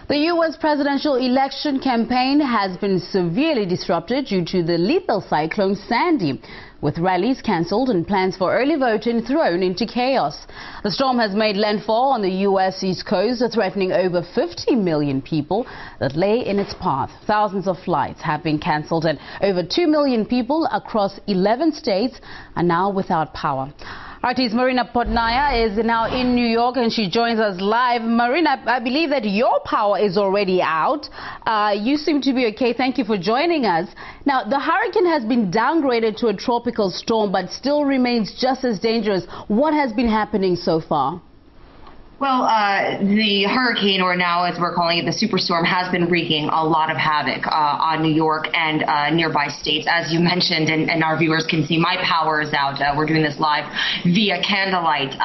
The U.S. presidential election campaign has been severely disrupted due to the lethal cyclone Sandy, with rallies cancelled and plans for early voting thrown into chaos. The storm has made landfall on the U.S. East Coast, threatening over 50 million people that lay in its path. Thousands of flights have been cancelled and over 2 million people across 11 states are now without power. Artist Marina Potnaya is now in New York and she joins us live. Marina, I believe that your power is already out. You seem to be okay. Thank you for joining us. Now, the hurricane has been downgraded to a tropical storm but still remains just as dangerous. What has been happening so far? Well, the hurricane, or now as we're calling it, the superstorm, has been wreaking a lot of havoc on New York and nearby states. As you mentioned, and our viewers can see, my power is out. We're doing this live via candlelight.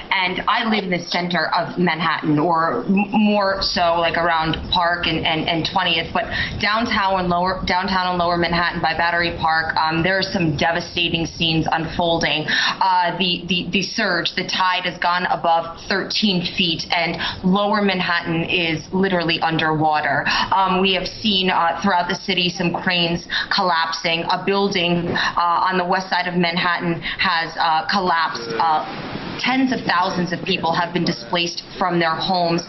And I live in the center of Manhattan, or more so like around Park and 20th. But downtown and lower Manhattan by Battery Park, there are some devastating scenes unfolding. The surge, the tide has gone above 13 feet, and lower Manhattan is literally underwater. We have seen throughout the city some cranes collapsing. A building on the west side of Manhattan has collapsed. Tens of thousands of people have been displaced from their homes.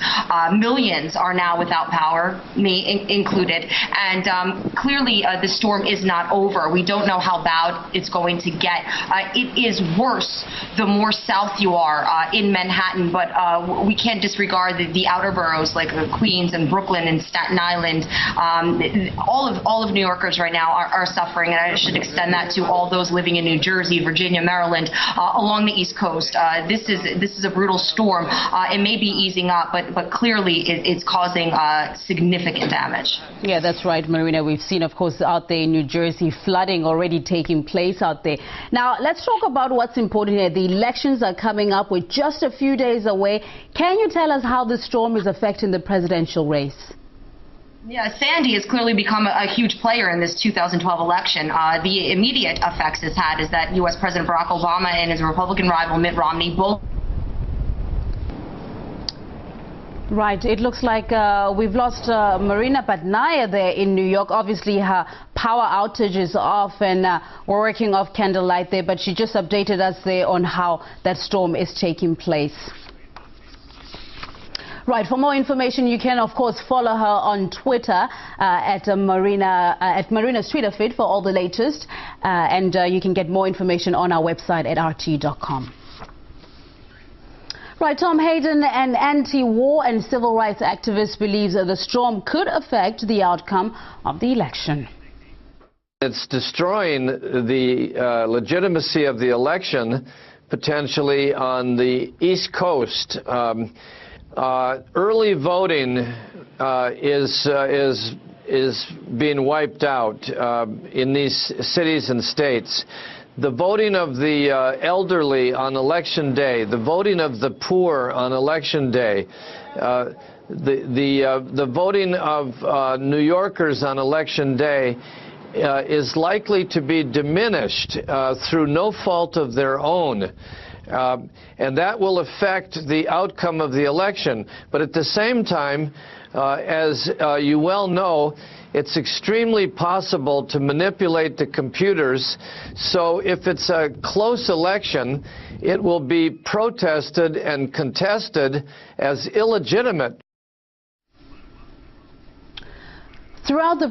Millions are now without power, me included. And clearly the storm is not over. We don't know how bad it's going to get. It is worse the more south you are in Manhattan, but we can't disregard the outer boroughs like Queens and Brooklyn and Staten Island. All of New Yorkers right now are suffering, and I should extend that to all those living in New Jersey, Virginia, Maryland, along the East Coast. This is a brutal storm. It may be easing up, but clearly it's causing significant damage. Yeah, that's right, Marina. We've seen, of course, out there in New Jersey, flooding already taking place out there. Now, let's talk about what's important here. The elections are coming up with just a few days away. Can you tell us how the storm is affecting the presidential race? Yeah, Sandy has clearly become a huge player in this 2012 election. The immediate effects it's had is that U.S. President Barack Obama and his Republican rival Mitt Romney both... Right, it looks like we've lost Marina Potnaya there in New York. Obviously, her power outage is off and we're working off candlelight there, but she just updated us there on how that storm is taking place. Right, for more information, you can, of course, follow her on Twitter at Marina's Twitter feed for all the latest. And you can get more information on our website at rt.com. Right, Tom Hayden, an anti-war and civil rights activist, believes that the storm could affect the outcome of the election. It's destroying the legitimacy of the election, potentially on the East Coast. Early voting is being wiped out in these cities and states. The voting of the elderly on election day, the voting of the poor on election day, the voting of New Yorkers on election day is likely to be diminished through no fault of their own. And that will affect the outcome of the election. But at the same time, as you well know, it's extremely possible to manipulate the computers. So if it's a close election, it will be protested and contested as illegitimate. Throughout the